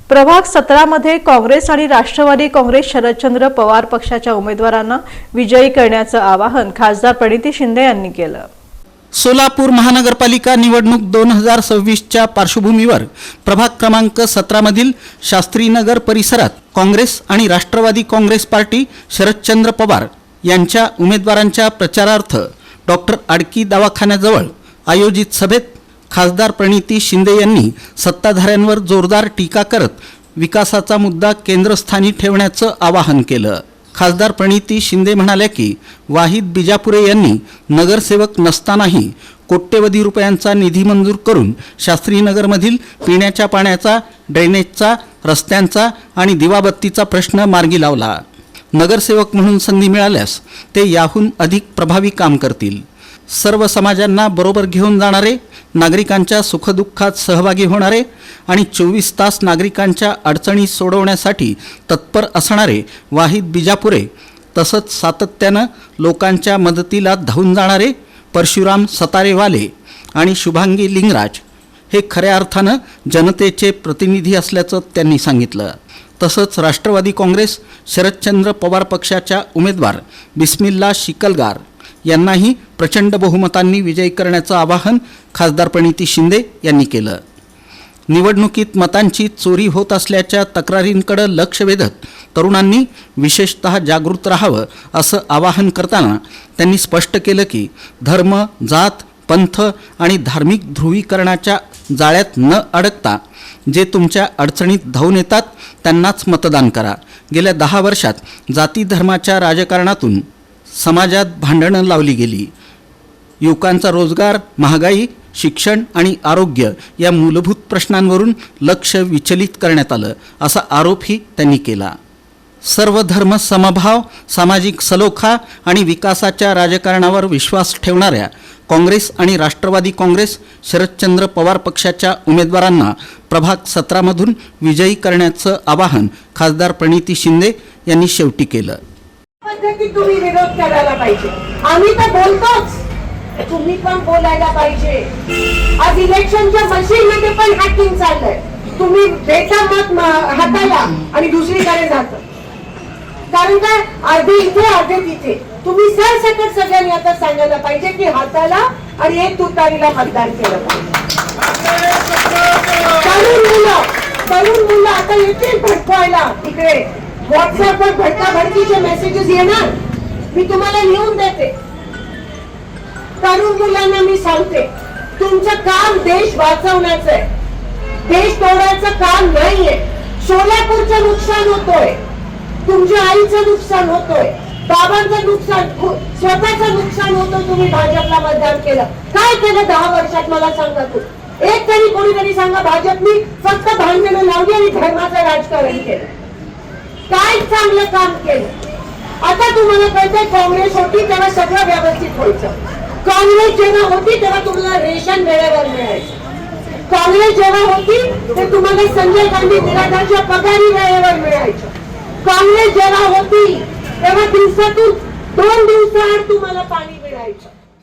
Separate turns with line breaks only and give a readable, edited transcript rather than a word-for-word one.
प्रभाग 17 मध्ये काँग्रेस आणि राष्ट्रवादी काँग्रेस शरदचंद्र पवार पक्षाच्या उमेदवारांना विजयी करण्याचं आवाहन खासदार प्रणिती शिंदे यांनी केलं।
सोलापूर महानगरपालिका निवडणूक 2026च्या पार्श्वभूमीवर प्रभाग क्रमांक 17 मधील शास्त्रीनगर परिसरात काँग्रेस आणि राष्ट्रवादी काँग्रेस पार्टी शरदचंद्र पवार यांच्या उमेदवारांच्या प्रचारार्थ डॉक्टर आडकी दवाखान्याजवळ आयोजित सभेत खासदार प्रणिती शिंदे यांनी सत्ताधाऱ्यांवर जोरदार टीका करत विकासाचा मुद्दा केंद्रस्थानी ठेवण्याचं आवाहन केलं। खासदार प्रणिती शिंदे म्हणाल्या की वाहिद बिजापुरे यांनी नगरसेवक नसतानाही कोट्यवधी रुपयांचा निधी मंजूर करून शास्त्रीनगरमधील पिण्याच्या पाण्याचा, ड्रेनेजचा, रस्त्यांचा आणि दिवाबत्तीचा प्रश्न मार्गी लावला। नगरसेवक म्हणून संधी मिळाल्यास ते याहून अधिक प्रभावी काम करतील। सर्व समाजांना बरोबर घेऊन जाणारे, नागरिकांच्या सुखदुःखात सहभागी होणारे आणि 24 तास नागरिकांच्या अडचणी सोडवण्यासाठी तत्पर असणारे वाहिद बिजापुरे, तसंच सातत्यानं लोकांच्या मदतीला धावून जाणारे परशुराम सतारेवाले आणि शुभांगी लिंगराज हे खऱ्या अर्थानं जनतेचे प्रतिनिधी असल्याचं त्यांनी सांगितलं। तसंच राष्ट्रवादी काँग्रेस शरदचंद्र पवार पक्षाच्या उमेदवार बिस्मिल्ला शिकलगार यांनाही प्रचंड बहुमतांनी विजयी करण्याचं आवाहन खासदार प्रणिती शिंदे यांनी केलं। निवडणुकीत मतांची चोरी होत असल्याच्या तक्रारींकडे लक्ष वेधत तरुणांनी विशेषतः जागृत राहावं असं आवाहन करताना त्यांनी स्पष्ट केलं की धर्म, जात, पंथ आणि धार्मिक ध्रुवीकरणाच्या जाळ्यात न अडकता जे तुमच्या अडचणीत धावून येतात त्यांनाच मतदान करा। गेल्या 10 वर्षात जाती धर्माच्या राजकारणातून समाजात भांडणं लावली गेली। युवकांचा रोजगार, महागाई, शिक्षण आणि आरोग्य या मूलभूत प्रश्नांवरून लक्ष विचलित करण्यात आलं असा आरोपही त्यांनी केला। सर्व धर्म समभाव, सामाजिक सलोखा आणि विकासाच्या राजकारणावर विश्वास ठेवणाऱ्या काँग्रेस आणि राष्ट्रवादी काँग्रेस शरदचंद्र पवार पक्षाच्या उमेदवारांना प्रभाग 17 मधून विजयी करण्याचं आवाहन खासदार प्रणिती शिंदे यांनी शेवटी केलं।
तुम्ही विरोध करायला पाहिजे, आम्ही तर बोलतोच, तुम्ही पण बोलायला पाहिजे। आज इलेक्शनच्या मशीनमध्ये पण हॅकिंग चाललंय। तुम्ही देता मत हाताला आणि दुसरीकडे जात, कारण काय अर्धे इथे अर्धे तिथे। तुम्ही सरसकट सगळ्यांनी आता सांगायला पाहिजे की हाताला आणि एक तुतारीला मतदान केलं पाहिजे। तरुण मुलं आता येतील भटकवायला, इकडे व्हॉट्सअपवर भटकाभटकीचे मेसेजेस येणार, मी तुम्हाला लिहून देते। तरुण मुलांना मी सांगते, तुमचं काम देश वाचवण्याचं आहे, देश तोडायचं काम नाहीये। सोलापूरचं नुकसान होतोय, तुमच्या आईचं नुकसान होतोय, बाबांचं नुकसान, स्वतःचं नुकसान होतं। तुम्ही भाजपला मतदान केलं, काय केलं 10 वर्षात मला सांगा। तू एक तरी कोणीतरी सांगा, भाजपनी फक्त भांडणं लावली आणि धर्माचं राजकारण केलं, काय चांगलं काम केलं? आता तुम्हाला कळतंय काँग्रेस होती तेव्हा सगळं व्यवस्थित व्हायचं, काँग्रेस जेव्हा होती तेव्हा तुम्हाला रेशन वेळेवर मिळायचं, काँग्रेस जेव्हा होती ते तुम्हाला संजय गांधी निराधारच्या पगारी वेळेवर मिळायचं, काँग्रेस जेव्हा होती तेव्हा दिवसातून 2 दिवसाआड तुम्हाला पाणी